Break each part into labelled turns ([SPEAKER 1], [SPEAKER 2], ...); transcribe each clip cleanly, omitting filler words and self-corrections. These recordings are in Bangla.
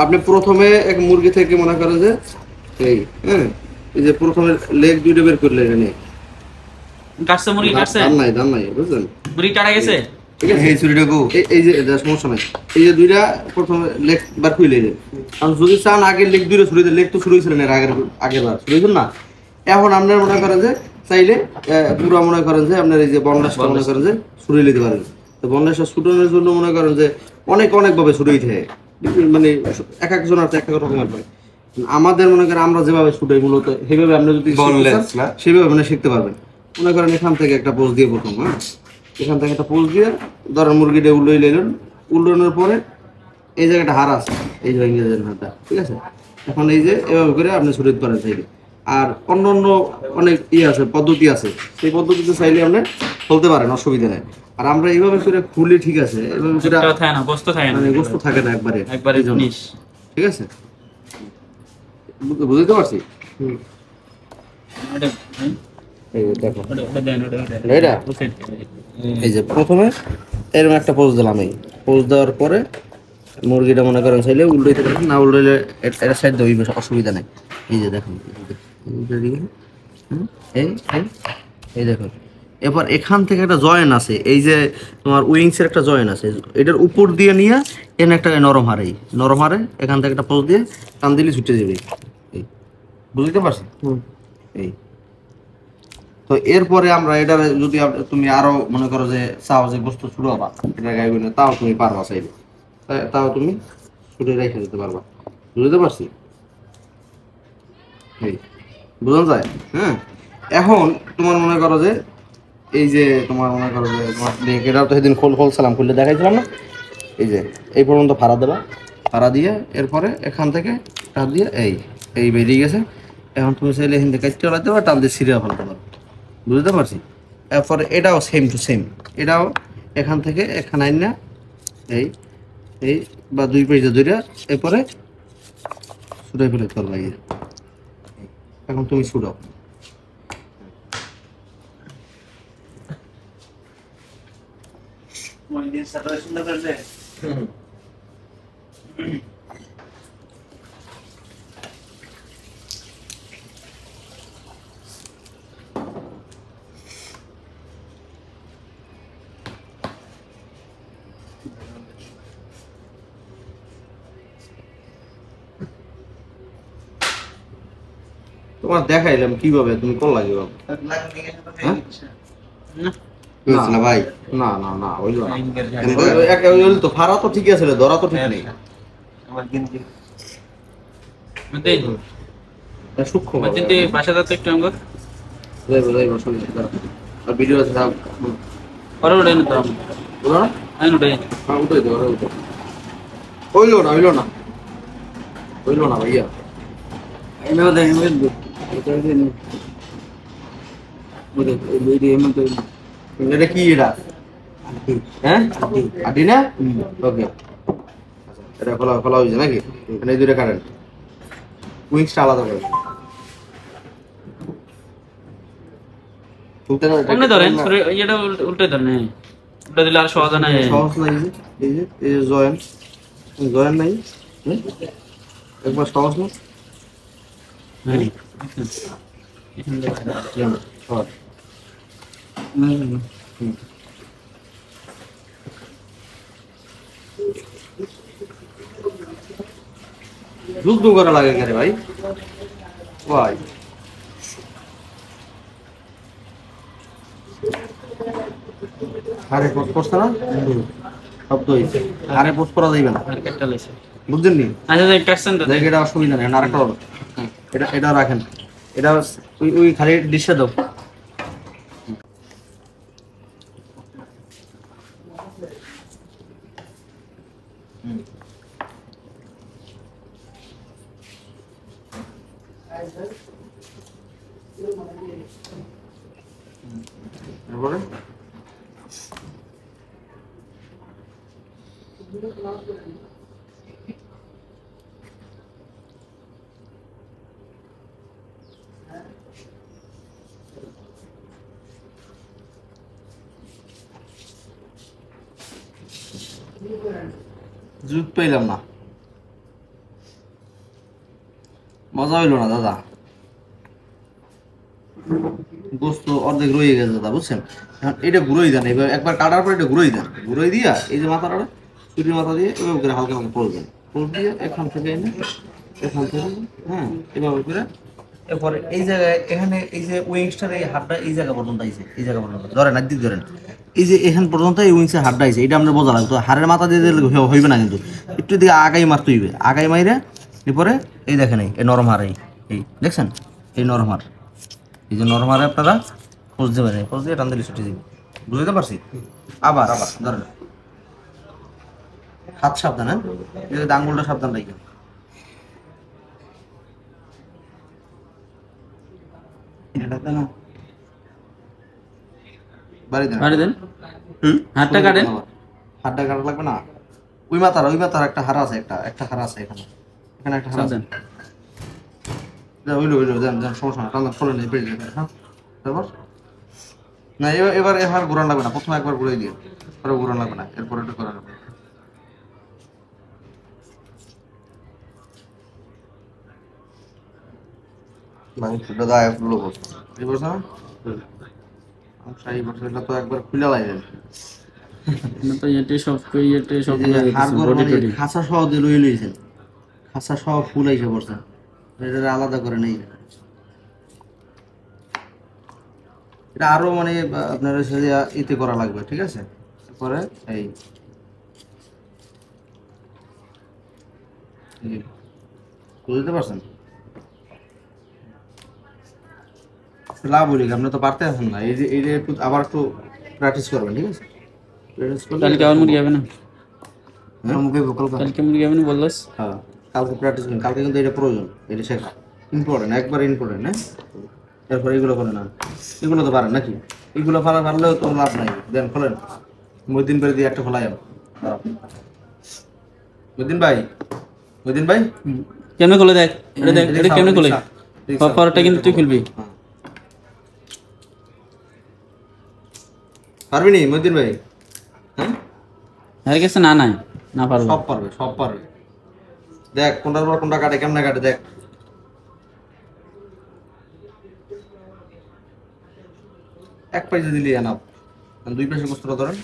[SPEAKER 1] আপনি প্রথমে এক মুরগি থেকে মনে করেন যে এই হ্যাঁ এই যে প্রথমে লেগ দুইটা বের করলে এনে
[SPEAKER 2] কাটছে মুরগি কাটছে
[SPEAKER 1] দাম নাই বুঝলেন
[SPEAKER 2] মুরগি কাটা গেছে
[SPEAKER 1] ঠিক আছে এই ছুরিটা গো এই যে সমস্যা নাই এই যে দুইটা প্রথমে লেগ বার খুলে নেন আর যদি চান আগে লেগ দুইটা ছুরি লেগ তো ছুরি ছিল না আগের বার ছুরিছেন না এখন আপনারা মনে করেন যে চাইলে পুরো মনে করেন যে আপনার এই যে বন্ডাসটা মনে করেন যে ছুরি নিতে পারেন তো বন্ডাসটা ছুটানোর জন্য মনে করেন যে অনেক ভাবে ছুটাই থাকে মানে এক একজন আর এক এক রকমের পায় আমাদের মনে করেন আমরা যেভাবে ছুটাই মূলত সেভাবে আপনি যদি সেভাবে মানে শিখতে পারবেন মনে করেন এখান থেকে একটা পোজ দিয়ে প্রথম হ্যাঁ এখান থেকে একটা পোজ দিয়ে ধরেন মুরগিটা উল্টোই নিলেন উল্টানোর পরে এই জায়গাটা হার আছে এই যে ইংরেজের হারটা ঠিক আছে এখন এই যে এভাবে করে আপনি ছুটাইতে পারেন চাইলে আর অন্য অনেক আছে পদ্ধতি আছে সেই পদ্ধতিতে চাইলে আপনি চলতে পারেন অসুবিধা নেই আর আমরা এইভাবে করে খুলি ঠিক আছে এভাবে করে
[SPEAKER 2] থাকে না গোস্ত থাকে না
[SPEAKER 1] মানে গোস্ত থাকে না একবারে
[SPEAKER 2] জিনিস
[SPEAKER 1] ঠিক আছে বুঝতে পারছি এই দেখো এই যে প্রথমে এরকম একটা পোজ দিলাম এই পোজ দেওয়ার পরে মুরগিটা মনে করেন চাইলে উল্টাইতে পারেন না উল্টাইলে এটা সাইড দেওয়া অসুবিধা নেই এই যে দেখুন এই দেখুন এবার এখান থেকে একটা জয়েন আছে এই যে তোমার উইংসের একটা জয়েন আছে এটার উপর দিয়ে নিয়ে এখানে একটা নরম হারে এখান থেকে একটা পোজ দিয়ে টান দিলে ছুটে যাবে এই বুঝতে পারছি এই তো এরপরে আমরা এটা যদি তুমি আরো মনে করো যে চাও যে বস্তু ছুড়াবা এটা গাইবে না তাও তুমি পারবা চাইলে তাও তুমি ছুটে রেখে দিতে পারবা বুঝতে পারছি এই বোঝা যায় হ্যাঁ এখন তোমার মনে করো যে এই যে তোমার মনে করো যে এটা তো সেদিন খোলসালাম খুললে দেখাইছিলাম না এই যে এই পর্যন্ত ভাড়া দেবা ভাড়া দিয়ে এরপরে এখান থেকে টান দিয়ে এই বেরিয়ে গেছে এখন তুমি চাইলে এখান থেকে কাটতে চালাতে পারো টান দিয়ে সিরিয়া ফেলতে পারো বুঝতে পারছি এরপরে এটাও সেম টু সেম এটাও এখান থেকে এখানে আইন না এই বা দুই পেজে দুইটা এরপরে ছুটাই ফেলে তোর লাগে এখন তুমি ছুটাও তোমার দেখাইলাম কিভাবে তুমি কল লাগে না ভাই না না না হইল না তো ভাড়া তো ঠিক আছে ধরা তো ঠিক নেই সূক্ষ্ম
[SPEAKER 2] বাসা যাচ্ছে একটু আমার
[SPEAKER 1] আর ভিডিও আছে
[SPEAKER 2] ওরা উঠে নিতে হবে
[SPEAKER 1] হইলো না ভাইয়া এটা কি এটা হ্যাঁ আটি না ওকে এটা খোলা হয়েছে নাকি মানে এই দুটো কারেন্ট উইংসটা আলাদা করে
[SPEAKER 2] উল্টে ধরেন উল্টে দিলে আর সহজ না
[SPEAKER 1] এই যে জয়েন নাই একবার সহজ না যুদ্ধ করা লাগে কেন ভাই ভাই আরে পোস্ট করছ না শব্দ হইছে আরে পোস্ট করা যাইবে না বুঝছেন নি আচ্ছা এটা অসুবিধা নেই আরেকটা হবে এটা রাখেন এটা ওই খালি ডিশে দাও এরপরে জুত পাইলাম না মজা হইলো না দাদা, গোস্ত অর্ধেক রয়ে গেছে দাদা, বুঝছেন? এখন এটা ঘুরোই দেন, এবার একবার কাটার পর এটা ঘুরোই দেন, ঘুরোই দিয়া এই যে মাথাটা, ছুরির মাথা দিয়ে এভাবে করে হালকা হালকা পড় দেন, পড় দিয়ে এখান থেকে এনে এখান থেকে, হ্যাঁ এভাবে করে। এরপরে এই জায়গায় এখানে এই যে উইংসটার এই হাতটা এই জায়গা পর্যন্ত আইছে, এই জায়গা পর্যন্ত ধরেন একদিক ধরেন, এই যে এখান পর্যন্ত এই উইংসের হাতটা আইছে, এটা আপনার বোঝা লাগবে। তো হাড়ের মাথা দিয়ে দিলে হইবে না, কিন্তু একটু দিকে আগাই মারতে হইবে, আগাই মাইরে এরপরে এই দেখেন এই নরম হাড়, এই দেখছেন এই নরম হাড়, এই যে নরম হাড়ে আপনারা বুঝতে পারেন, খোঁজ দিয়ে টান দিলে ছুটে দিবে, বুঝতে পারছি? আবার আবার ধরেন, হাত সাবধান, হ্যাঁ এই যে আঙ্গুলটা সাবধান রাখবেন, বাড়ি দেন,
[SPEAKER 2] বাড়ি দেন। হাতটা কাটেন।
[SPEAKER 1] হাতটা কাটা লাগবে না, ওই মাথার একটা হাড় আছে, একটা হাড় আছে এখানে, এখানে একটা হাড় আছে, ওইলো দেন দেন, সমস্যা না, টান ফলে নেই পেয়ে যাবে। হ্যাঁ তারপর না, এবার এবার ঘোরান লাগবে না, প্রথমে একবার ঘুরাই দিয়ে পরে ঘোরান লাগবে না, এরপর এটা করা লাগবে। মাংসটা দায় ফুলো করছে, এই বছর এই বছরটা তো একবার খুলে লাগবে,
[SPEAKER 2] না তো এটি সব
[SPEAKER 1] খাসা সহ দিয়ে লই লইছেন, খাসা সহ ফুল আইসে পড়ছেন, এটা আলাদা করে নেই, এটা আরো মানে আপনার ইতে করা লাগবে, ঠিক আছে? তারপরে এই বুঝতে পারছেন? লাভ বলি আপনি তো পারতে আছেন না, এই যে একটু আবার একটু প্র্যাকটিস করবেন, ঠিক আছে? প্র্যাকটিস করলে
[SPEAKER 2] কালকে আবার মুরগি হবে না?
[SPEAKER 1] মুখে ভোকাল করে,
[SPEAKER 2] কালকে মুরগি হবে না বললাস?
[SPEAKER 1] হ্যাঁ কালকে প্র্যাকটিস করুন, কালকে কিন্তু এটা প্রয়োজন, এটা শেখা ইম্পর্টেন্ট, একবার ইম্পর্টেন্ট, হ্যাঁ? এরপর এগুলো করে না, এগুলো তো পারেন নাকি? এগুলো পারলেও তো লাভ নাই, দেন খোলেন, মদিন করে দিয়ে একটা খোলাই যাবে। মদিন ভাই
[SPEAKER 2] কেমনে খুলে দেখ, এটা দেখ, এটা কেমনে খুলে? পরোটা কিন্তু তুই খুলবি।
[SPEAKER 1] পারবি নি মদিন ভাই? হ্যাঁ
[SPEAKER 2] আর কিছু না নাই না পারবো,
[SPEAKER 1] সব পারবে, দেখ কোনটার পর কোনটা কাটে, কেমনে কাটে দেখ, এক পাশে দিলি এনাফ, দুই পাশে গোস্তটা ধরেন,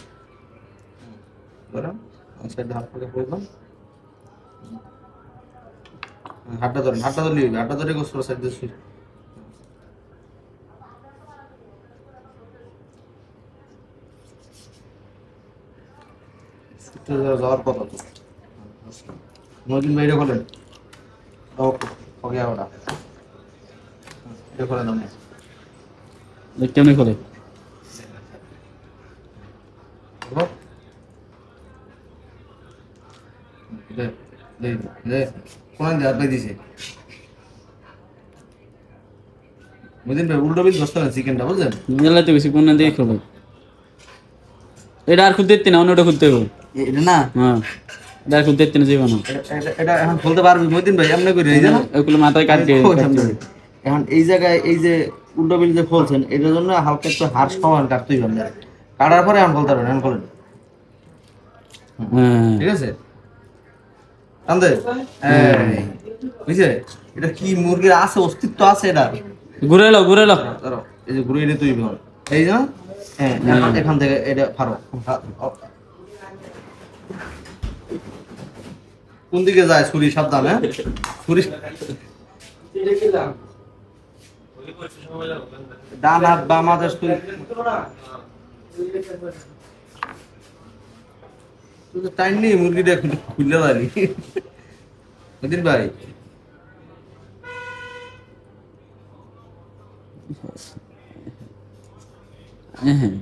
[SPEAKER 1] সাইডে হাত পাকে প্রয়োজন, হাতটা ধরেন, হাতটা ধরলি হইবে, হাতটা ধরে গোস্তটা সাইড দিয়ে শুই, যাওয়ার কথা তো। নদীন ভাই এটা খোলেন, ওকে ওটা এটা খোলেন আপনি,
[SPEAKER 2] কেমনে খুলে?
[SPEAKER 1] কোন হাত পাই দিছে মদিন ভাই, উল্টো বিল ধরতে না চিকেনটা, বুঝলেন?
[SPEAKER 2] মেলাতে বেশি কোন দিয়ে খুলবে, এটা আর খুলতে দিতে না, অন্যটা খুলতে হবে।
[SPEAKER 1] এটা না,
[SPEAKER 2] হ্যাঁ এটা আর খুলতে দিতে না, যাইব না,
[SPEAKER 1] এটা এখন খুলতে পারবি মদিন ভাই, এমনি করে এই যে না
[SPEAKER 2] ওগুলো মাথায় কাটতে
[SPEAKER 1] এখন এই জায়গায় এই যে উল্টো বিল যে খুলছেন, এটার জন্য হালকা একটু হার্স পাওয়ার কাটতেই পারবেন, কাটার পরে এখন খুলতে পারবেন, এখন খোলেন, ঠিক আছে? আন্দে বুঝছে, এটা কি মুরগির আছে, অস্তিত্ব আছে, এটা
[SPEAKER 2] ঘুরে লো
[SPEAKER 1] ধরো এই যে ঘুরে এনে তুই ধর, এই যে হ্যাঁ এখান থেকে এটা ফারো, কোন দিকে যায় ছুরি, সাবধান, হ্যাঁ ছুরি ডান হাত বাম হাতের ছুরি, টাইম নেই মুরগিটা খুলে দাঁড়ি মদিন ভাই,
[SPEAKER 2] হ্যাঁ